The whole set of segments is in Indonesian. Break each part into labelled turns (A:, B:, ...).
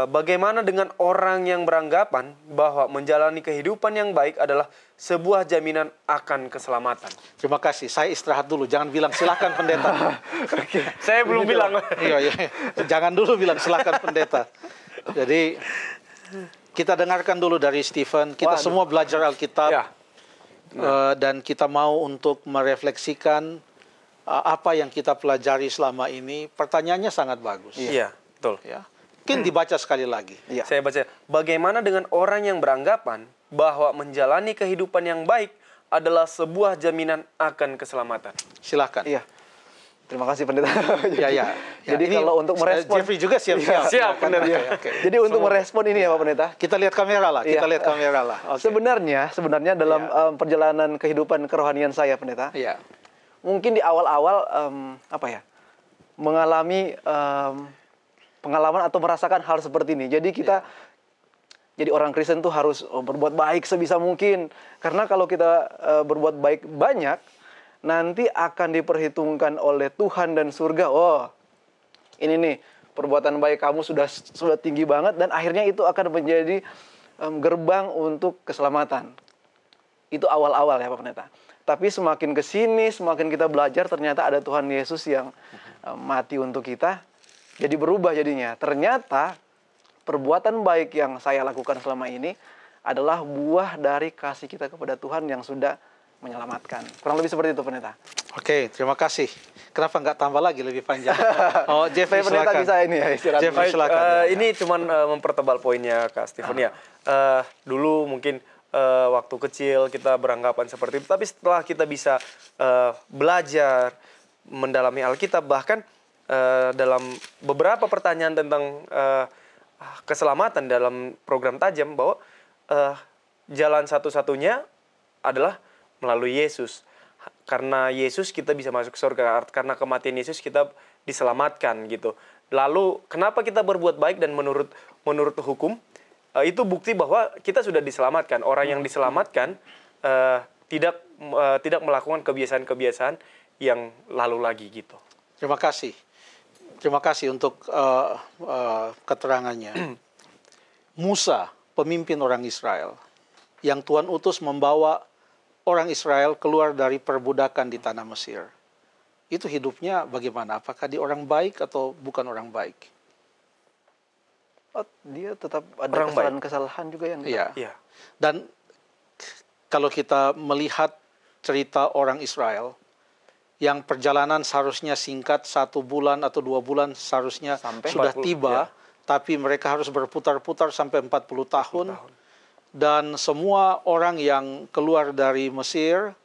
A: bagaimana dengan orang yang beranggapan bahwa menjalani kehidupan yang baik adalah sebuah jaminan akan keselamatan?
B: Terima kasih. Saya istirahat dulu. Jangan bilang silakan pendeta.
A: Saya belum bilang.
B: Iya. Jangan dulu bilang silakan pendeta. Jadi kita dengarkan dulu dari Stephen. Kita semua belajar Alkitab.
A: Ya.
B: Dan kita mau untuk merefleksikan apa yang kita pelajari selama ini. Pertanyaannya sangat bagus.
A: Iya, betul.
B: Ya. Mungkin dibaca sekali lagi.
A: Ya. Saya baca. Bagaimana dengan orang yang beranggapan bahwa menjalani kehidupan yang baik adalah sebuah jaminan akan keselamatan?
B: Silakan.
C: Iya. Terima kasih pendeta.
B: Ya.
C: Jadi
B: Ini,
C: kalau untuk merespon
B: Jeffrey juga siap-siap.
A: Siap, benar.
C: Jadi untuk merespon ini ya Pak Pendeta.
B: Kita lihat kamera lah.
C: Iya.
B: Okay.
C: Sebenarnya dalam perjalanan kehidupan kerohanian saya Pendeta.
B: Iya.
C: Mungkin di awal-awal mengalami pengalaman atau merasakan hal seperti ini. Jadi kita jadi orang Kristen tuh harus berbuat baik sebisa mungkin. Karena kalau kita berbuat baik banyak, nanti akan diperhitungkan oleh Tuhan dan surga. Oh, ini nih perbuatan baik kamu sudah tinggi banget dan akhirnya itu akan menjadi gerbang untuk keselamatan. Itu awal-awal ya Pak Pendeta. Tapi semakin ke sini, semakin kita belajar ternyata ada Tuhan Yesus yang mati untuk kita. Jadi berubah jadinya. Ternyata perbuatan baik yang saya lakukan selama ini adalah buah dari kasih kita kepada Tuhan yang sudah menyelamatkan. Kurang lebih seperti itu Pendeta.
B: Oke, terima kasih. Kenapa nggak tambah lagi lebih panjang? Oh, Jeffrey
C: Pendeta
B: silakan.
C: bisa ini ya istirahat.
B: Jeffrey silakan.
A: Ini cuman mempertebal poinnya Kak Stephen ya. Dulu mungkin waktu kecil kita beranggapan seperti itu, tapi setelah kita bisa belajar mendalami Alkitab, bahkan dalam beberapa pertanyaan tentang keselamatan dalam program Tajam, bahwa jalan satu-satunya adalah melalui Yesus. Karena Yesus kita bisa masuk surga, karena kematian Yesus kita diselamatkan gitu. Lalu kenapa kita berbuat baik dan menurut hukum? Itu bukti bahwa kita sudah diselamatkan. Orang yang diselamatkan tidak melakukan kebiasaan-kebiasaan yang lalu lagi gitu.
B: Terima kasih untuk keterangannya. Musa, pemimpin orang Israel, yang Tuhan utus membawa orang Israel keluar dari perbudakan di tanah Mesir. Itu hidupnya bagaimana? Apakah dia orang baik atau bukan orang baik?
C: Oh, dia tetap ada kesalahan-kesalahan juga yang
B: Iya. Dan kalau kita melihat cerita orang Israel, yang perjalanan seharusnya singkat 1 bulan atau 2 bulan seharusnya
A: sampai
B: sudah
A: 40,
B: tiba, tapi mereka harus berputar-putar sampai 40 tahun. Dan semua orang yang keluar dari Mesir,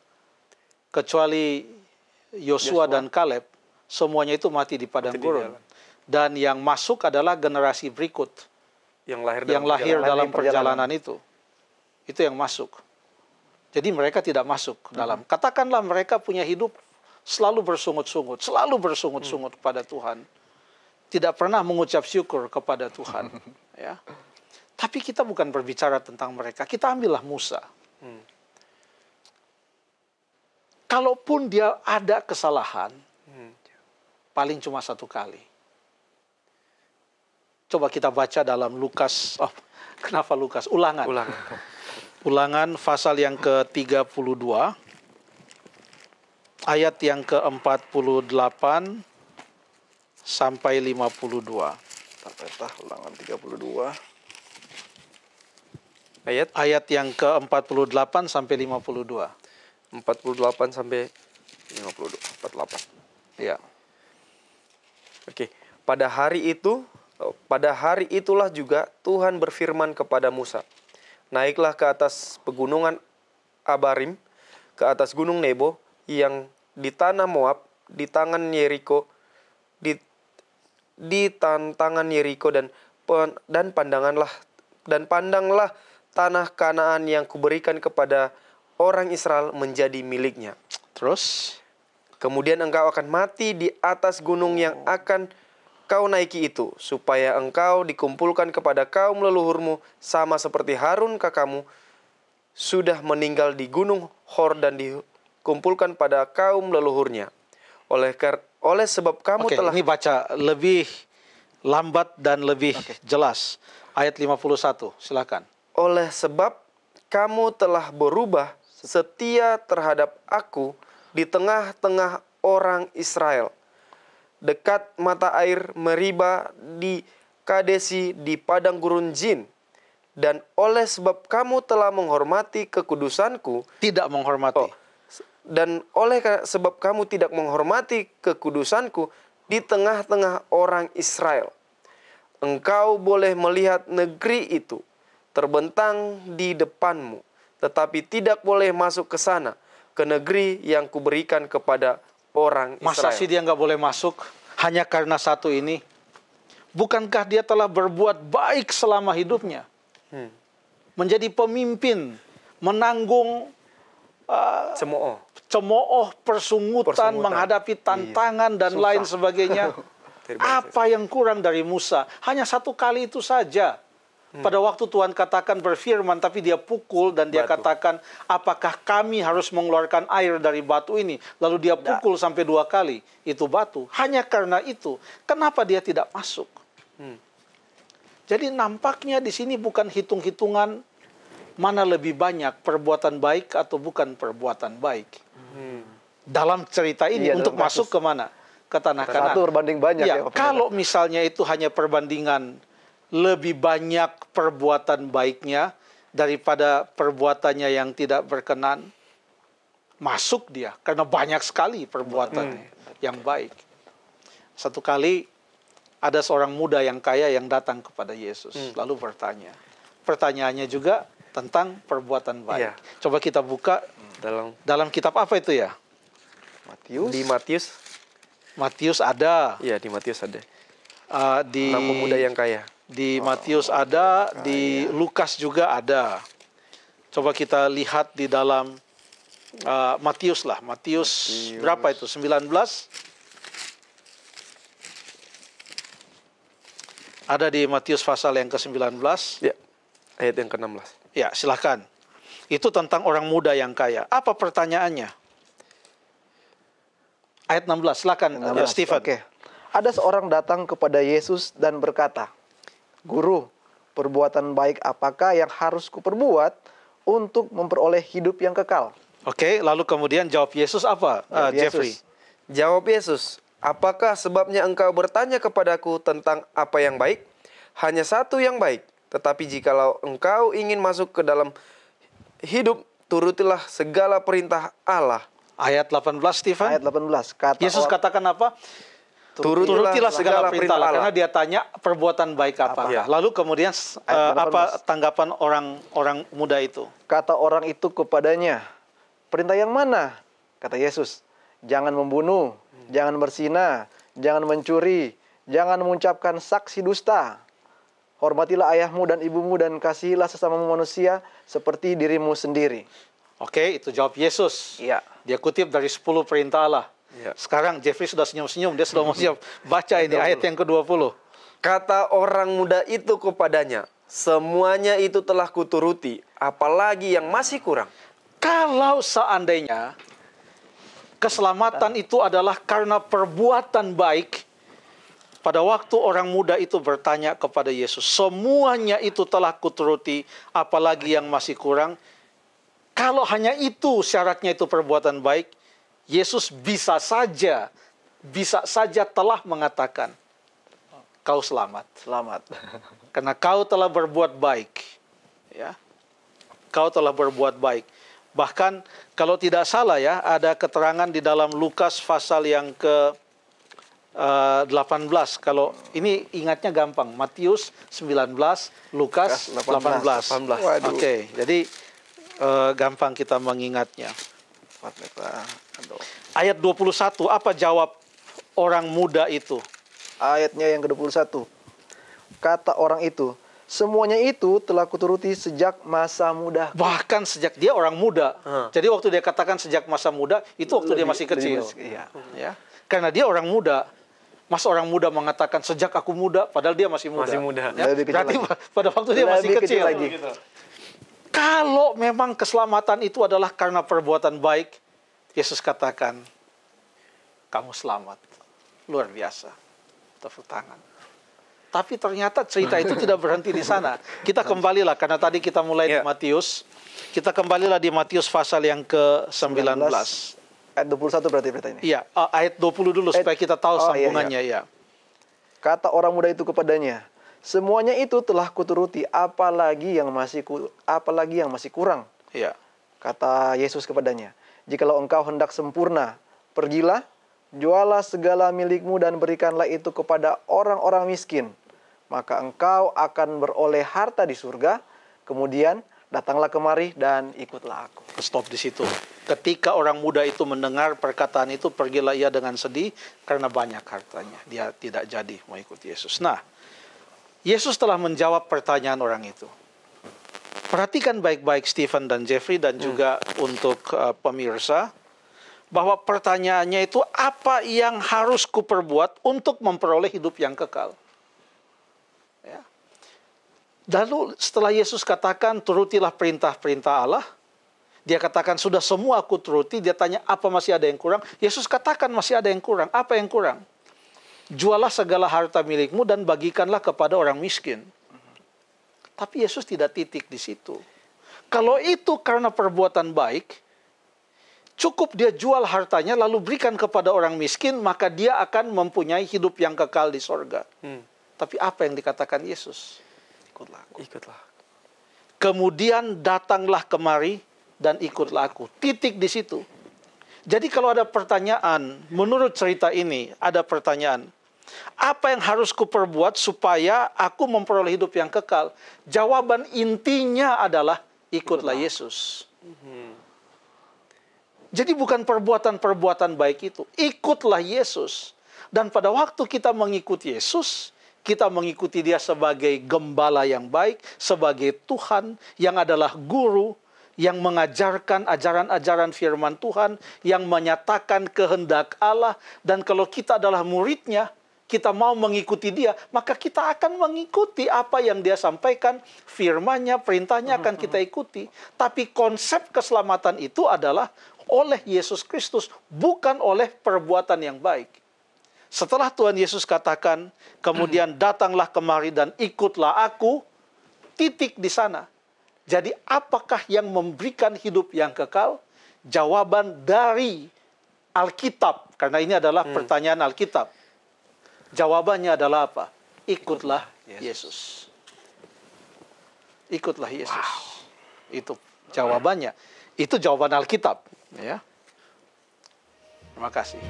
B: kecuali Yosua dan Kaleb, semuanya itu mati di padang gurun. Dan yang masuk adalah generasi berikut. Yang lahir dalam perjalanan itu. Itu yang masuk. Jadi mereka tidak masuk dalam. Katakanlah mereka punya hidup selalu bersungut-sungut. Selalu bersungut-sungut kepada Tuhan. Tidak pernah mengucap syukur kepada Tuhan. Ya. Tapi kita bukan berbicara tentang mereka. Kita ambillah Musa. Kalaupun dia ada kesalahan, paling cuma 1 kali. Coba kita baca dalam Lukas. Oh, kenapa Lukas? Ulangan. Ulangan pasal yang ke-32. Ayat yang ke-48 sampai 52.
C: Ulangan 32.
B: Ayat yang ke-48 sampai 52.
A: 48 sampai 52. 48.
B: Ya.
A: Oke. Pada hari itulah juga Tuhan berfirman kepada Musa, naiklah ke atas pegunungan Abarim, ke atas gunung Nebo yang di tanah Moab, di tangan Yeriko, di tangan Yeriko dan pandanglah tanah Kanaan yang kuberikan kepada orang Israel menjadi miliknya.
B: Terus?
A: Kemudian engkau akan mati di atas gunung yang akan kau naiki itu, supaya engkau dikumpulkan kepada kaum leluhurmu, sama seperti Harun kakakmu sudah meninggal di gunung Hor dan dikumpulkan pada kaum leluhurnya. Oleh sebab kamu telah...
B: Ini baca lebih lambat dan lebih jelas. Ayat 51, silakan.
A: Oleh sebab kamu telah berubah setia terhadap aku di tengah-tengah orang Israel, dekat mata air Meriba di Kadesi di padang gurun Jin. Dan oleh sebab kamu telah menghormati kekudusanku,
B: Tidak menghormati.
A: dan sebab kamu tidak menghormati kekudusanku di tengah-tengah orang Israel, engkau boleh melihat negeri itu terbentang di depanmu, tetapi tidak boleh masuk ke sana, ke negeri yang kuberikan kepada orang
B: Masa
A: Israel.
B: sih dia nggak boleh masuk hanya karena satu ini? Bukankah dia telah berbuat baik selama hidupnya? Menjadi pemimpin, menanggung cemooh, persungutan, menghadapi tantangan dan lain sebagainya. Apa yang kurang dari Musa? Hanya satu kali itu saja. Pada waktu Tuhan katakan berfirman, tapi dia pukul dan dia katakan, apakah kami harus mengeluarkan air dari batu ini? Lalu dia pukul sampai 2 kali itu batu. Hanya karena itu, kenapa dia tidak masuk? Jadi nampaknya di sini bukan hitung-hitungan mana lebih banyak perbuatan baik atau bukan perbuatan baik. Dalam cerita ini untuk masuk ke mana? Ke tanah Kanaan.
C: Satu berbanding banyak ya.
B: Kalau misalnya itu hanya perbandingan lebih banyak perbuatan baiknya daripada perbuatannya yang tidak berkenan, masuk dia karena banyak sekali perbuatan yang baik. Satu kali ada seorang muda yang kaya yang datang kepada Yesus lalu bertanya. Pertanyaannya juga tentang perbuatan baik. Coba kita buka dalam kitab apa itu ya?
C: Matius.
A: Di Matius.
B: Matius ada.
A: Iya, di Matius ada.
B: Di
A: Tentang pemuda yang kaya.
B: Di Matius ada, di Lukas juga ada. Coba kita lihat di dalam Matius lah. Matius berapa itu? 19? Ada di Matius pasal yang ke-19.
A: Ya, ayat yang ke-16.
B: Ya, silakan. Itu tentang orang muda yang kaya. Apa pertanyaannya? Ayat 16, silakan Stephen.
C: Oke. Ada seorang datang kepada Yesus dan berkata, Guru, perbuatan baik apakah yang harus kuperbuat untuk memperoleh hidup yang kekal?
B: Oke, lalu kemudian jawab Yesus apa, Jeffrey?
A: Jawab Yesus, apakah sebabnya engkau bertanya kepadaku tentang apa yang baik? Hanya satu yang baik. Tetapi jikalau engkau ingin masuk ke dalam hidup, turutilah segala perintah Allah.
B: Ayat 18, Stephen.
C: Ayat 18.
B: Yesus katakan apa? Turutilah segala perintah Allah. Karena dia tanya perbuatan baik apa.
A: Ya.
B: Lalu kemudian apa tanggapan orang muda itu?
C: Kata orang itu kepadanya, perintah yang mana? Kata Yesus, jangan membunuh, jangan berzina, jangan mencuri, jangan mengucapkan saksi dusta. Hormatilah ayahmu dan ibumu dan kasihilah sesama manusia seperti dirimu sendiri.
B: Oke, itu jawab Yesus.
C: Iya.
B: Dia kutip dari 10 perintah Allah.
A: Ya.
B: Sekarang Jeffrey sudah senyum-senyum, dia sudah mau siap baca ini ayat yang ke-20.
A: Kata orang muda itu kepadanya, semuanya itu telah kuturuti, apalagi yang masih kurang.
B: Kalau seandainya keselamatan itu adalah karena perbuatan baik, pada waktu orang muda itu bertanya kepada Yesus, semuanya itu telah kuturuti, apalagi yang masih kurang. Kalau hanya itu syaratnya itu perbuatan baik, Yesus bisa saja telah mengatakan, kau selamat.
C: Selamat.
B: Karena kau telah berbuat baik. Ya. Kau telah berbuat baik. Bahkan kalau tidak salah ya, ada keterangan di dalam Lukas pasal yang ke-18. Kalau ini ingatnya gampang. Matius 19, Lukas 18. Oke, jadi gampang kita mengingatnya. Ayat 21, apa jawab orang muda itu?
C: Ayatnya yang ke-21. Kata orang itu, semuanya itu telah kuturuti sejak masa muda.
B: Bahkan sejak dia orang muda. Jadi waktu dia katakan sejak masa muda, itu waktu dia masih kecil. Ya. Karena dia orang muda. Masa orang muda mengatakan sejak aku muda, padahal dia masih muda.
A: Masih muda.
B: Ya? Berarti pada waktu dia masih kecil.
C: lagi.
B: Kalau memang keselamatan itu adalah karena perbuatan baik, Yesus katakan, kamu selamat. Luar biasa. Tepuk tangan. Tapi ternyata cerita itu tidak berhenti di sana. Kita kembalilah, karena tadi kita mulai di
A: Ya.
B: Matius. Kita kembalilah di Matius pasal yang ke-19.
C: Ayat 21 berarti berita ini.
B: Iya, ayat 20 dulu supaya kita tahu
C: oh, iya,
B: sambungannya ya.
C: Kata orang muda itu kepadanya, semuanya itu telah kuturuti, apalagi yang masih kurang.
B: Iya.
C: Kata Yesus kepadanya, jikalau engkau hendak sempurna, pergilah, jualah segala milikmu dan berikanlah itu kepada orang-orang miskin. Maka engkau akan beroleh harta di surga. Kemudian datanglah kemari dan ikutlah aku.
B: Stop di situ. Ketika orang muda itu mendengar perkataan itu, pergilah ia dengan sedih karena banyak hartanya. Dia tidak jadi mau ikut Yesus. Nah, Yesus telah menjawab pertanyaan orang itu. Perhatikan baik-baik Stephen dan Jeffrey dan juga untuk pemirsa, bahwa pertanyaannya itu apa yang harus kuperbuat untuk memperoleh hidup yang kekal. Ya. Lalu setelah Yesus katakan turutilah perintah-perintah Allah, dia katakan sudah semua aku turuti. Dia tanya apa masih ada yang kurang. Yesus katakan masih ada yang kurang. Apa yang kurang? Jualah segala harta milikmu dan bagikanlah kepada orang miskin. Tapi Yesus tidak titik di situ. Kalau itu karena perbuatan baik, cukup dia jual hartanya lalu berikan kepada orang miskin, maka dia akan mempunyai hidup yang kekal di sorga. Tapi apa yang dikatakan Yesus? Ikutlah aku.
A: Ikutlah.
B: Kemudian datanglah kemari dan ikutlah aku. Titik di situ. Jadi kalau ada pertanyaan, menurut cerita ini ada pertanyaan, apa yang harus kuperbuat supaya aku memperoleh hidup yang kekal? Jawaban intinya adalah ikutlah Yesus. Jadi bukan perbuatan-perbuatan baik itu. Ikutlah Yesus. Dan pada waktu kita mengikuti Yesus, kita mengikuti dia sebagai gembala yang baik, sebagai Tuhan yang adalah guru, yang mengajarkan ajaran-ajaran firman Tuhan, yang menyatakan kehendak Allah. Dan kalau kita adalah muridnya, kita mau mengikuti dia, maka kita akan mengikuti apa yang dia sampaikan, firman-Nya, perintahnya akan kita ikuti. Tapi konsep keselamatan itu adalah oleh Yesus Kristus, bukan oleh perbuatan yang baik. Setelah Tuhan Yesus katakan, kemudian datanglah kemari dan ikutlah aku, titik di sana. Jadi apakah yang memberikan hidup yang kekal? Jawaban dari Alkitab, karena ini adalah pertanyaan Alkitab. Jawabannya adalah apa? Ikutlah Yesus. Ikutlah Yesus. Wow. Itu jawabannya. Itu jawaban Alkitab. Ya. Terima kasih.